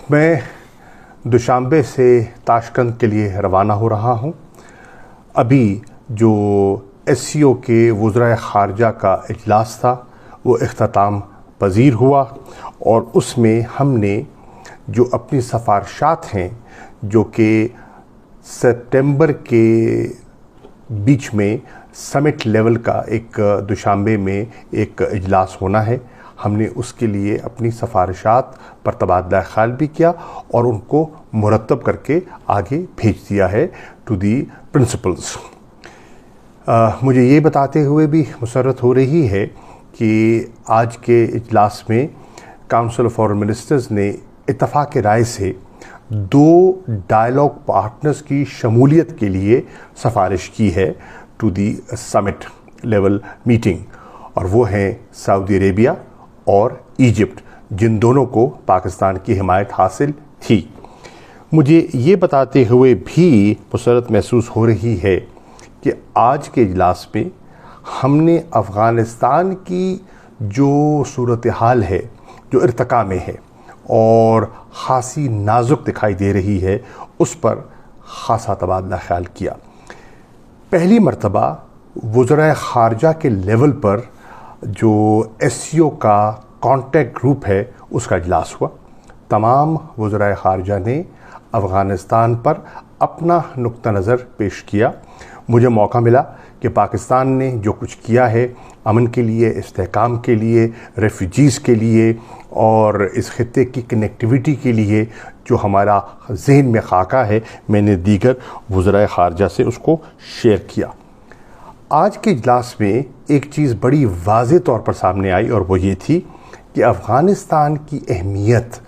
میں دوشنبے سے تاشکند کے لیے روانہ ہو رہا ہوں۔ ابھی جو SCO کے وزرائے خارجہ کا اجلاس تھا وہ اختتام پذیر ہوا، اور اس میں ہم نے جو اپنی سفارشات ہیں جو کہ سپٹمبر کے بیچ میں سمٹ لیول کا ایک دوشنبے میں ایک اجلاس ہونا ہے، ہم نے اس کے لیے اپنی سفارشات پر تبادلہ خیال بھی کیا اور ان کو مرتب کر کے آگے بھیج دیا ہے ٹو دی پرنسپلز۔ مجھے یہ بتاتے ہوئے بھی مسرت ہو رہی ہے کہ آج کے اجلاس میں کونسل آف فارن منسٹرز نے اتفاق رائے سے 2 ڈائلاگ پارٹنرز کی شمولیت کے لیے سفارش کی ہے to the summit level meeting, اور وہ ہیں سعودی عربیہ اور ایجپٹ، جن دونوں کو پاکستان کی حمایت حاصل تھی۔ مجھے یہ بتاتے ہوئے بھی مسرت محسوس ہو رہی ہے کہ آج کے اجلاس میں ہم نے افغانستان کی جو صورتحال ہے، جو ارتقاء میں ہے اور خاصی نازک دکھائی دے رہی ہے، اس پر خاصا تبادلہ خیال کیا۔ پہلی مرتبہ وزرائے خارجہ کے لیول پر جو SCO کا کانٹیکٹ گروپ ہے اس کا اجلاس ہوا۔ تمام وزرائے خارجہ نے افغانستان پر اپنا نقطہ نظر پیش کیا۔ مجھے موقع ملا کہ پاکستان نے جو کچھ کیا ہے امن کے لیے، استحکام کے لیے، ریفیوجیز کے لیے اور اس خطے کی کنیکٹیویٹی کے لیے جو ہمارا ذہن میں خاکہ ہے، میں نے دیگر وزرائے خارجہ سے اس کو شیئر کیا۔ آج کے اجلاس میں ایک چیز بڑی واضح طور پر سامنے آئی، اور وہ یہ تھی کہ افغانستان کی اہمیت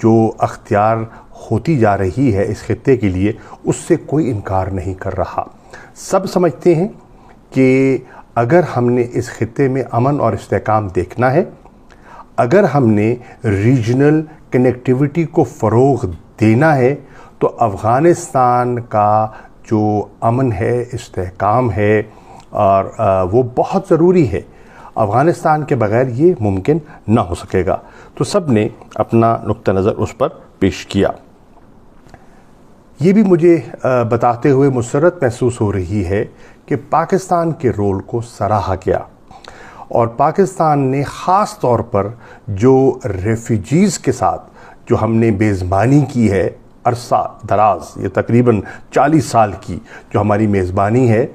جو اختیار ہوتی جا رہی ہے اس خطے کے لیے، اس سے کوئی انکار نہیں کر رہا۔ سب سمجھتے ہیں کہ اگر ہم نے اس خطے میں امن اور استحکام دیکھنا ہے، اگر ہم نے ریجنل کنیکٹیویٹی کو فروغ دینا ہے، تو افغانستان کا جو امن ہے، استحکام ہے، اور وہ بہت ضروری ہے۔ افغانستان کے بغیر یہ ممکن نہ ہو سکے گا۔ تو سب نے اپنا نقطہ نظر اس پر پیش کیا۔ یہ بھی مجھے بتاتے ہوئے مسرت محسوس ہو رہی ہے کہ پاکستان کے رول کو سراہا گیا، اور پاکستان نے خاص طور پر جو ریفیوجیز کے ساتھ جو ہم نے میزبانی کی ہے عرصہ دراز، یہ تقریباً 40 سال کی جو ہماری میزبانی ہے،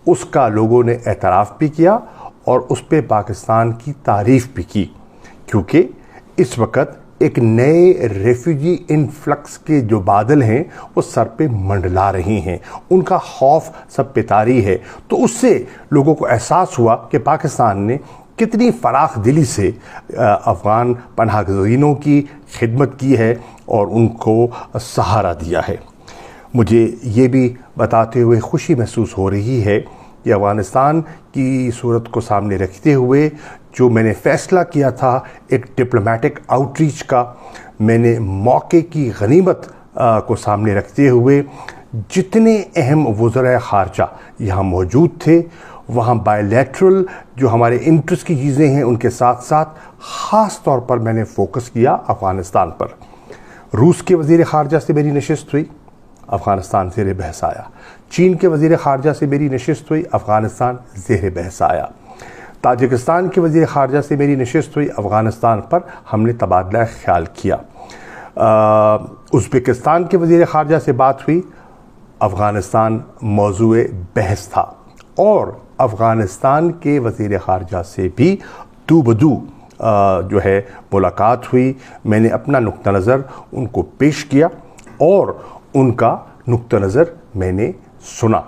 اس کا لوگوں نے اعتراف بھی کیا اور اس پہ پاکستان کی تعریف بھی کی، کیونکہ اس وقت ایک نئے ریفیوجی انفلکس کے جو بادل ہیں وہ سر پہ منڈلا رہی ہیں، ان کا خوف سب پہ طاری ہے۔ تو اس سے لوگوں کو احساس ہوا کہ پاکستان نے کتنی فراخ دلی سے افغان پناہ گزینوں کی خدمت کی ہے اور ان کو سہارا دیا ہے۔ مجھے یہ بھی بتاتے ہوئے خوشی محسوس ہو رہی ہے کہ افغانستان کی صورت کو سامنے رکھتے ہوئے جو میں نے فیصلہ کیا تھا ایک ڈپلومیٹک آؤٹ ریچ کا، میں نے موقع کی غنیمت کو سامنے رکھتے ہوئے جتنے اہم وزرائے خارجہ یہاں موجود تھے، وہاں بائی لیٹرل جو ہمارے انٹرسٹ کی چیزیں ہیں ان کے ساتھ ساتھ خاص طور پر میں نے فوکس کیا افغانستان پر۔ روس کے وزیر خارجہ سے میری نشست ہوئی، افغانستان زیر بحث آیا۔ چین کے وزیر خارجہ سے میری نشست ہوئی، افغانستان زیر بحث آیا۔ تاجکستان کے وزیر خارجہ سے میری نشست ہوئی، افغانستان پر ہم نے تبادلہ خیال کیا۔ ازبکستان کے وزیر خارجہ سے بات ہوئی، افغانستان موضوع بحث تھا، اور افغانستان کے وزیر خارجہ سے بھی دو بدو جو ہے ملاقات ہوئی۔ میں نے اپنا نقطہ نظر ان کو پیش کیا اور ان کا نقطہ نظر میں نے سنا۔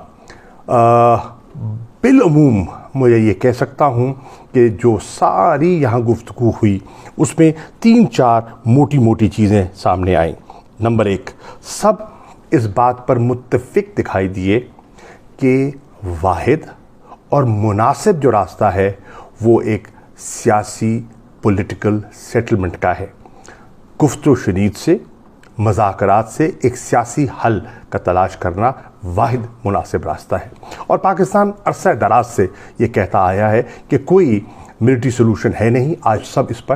بالعموم مجھے یہ کہہ سکتا ہوں کہ جو ساری یہاں گفتگو ہوئی اس میں 3-4 موٹی موٹی چیزیں سامنے آئیں۔ نمبر 1، سب اس بات پر متفق دکھائی دیے کہ واحد اور مناسب جو راستہ ہے وہ ایک سیاسی پولیٹیکل سیٹلمنٹ کا ہے۔ گفت و شنید سے، مذاکرات سے ایک سیاسی حل کا تلاش کرنا واحد مناسب راستہ ہے، اور پاکستان عرصہ دراز سے یہ کہتا آیا ہے کہ کوئی ملٹری سلوشن ہے نہیں، آج سب اس پر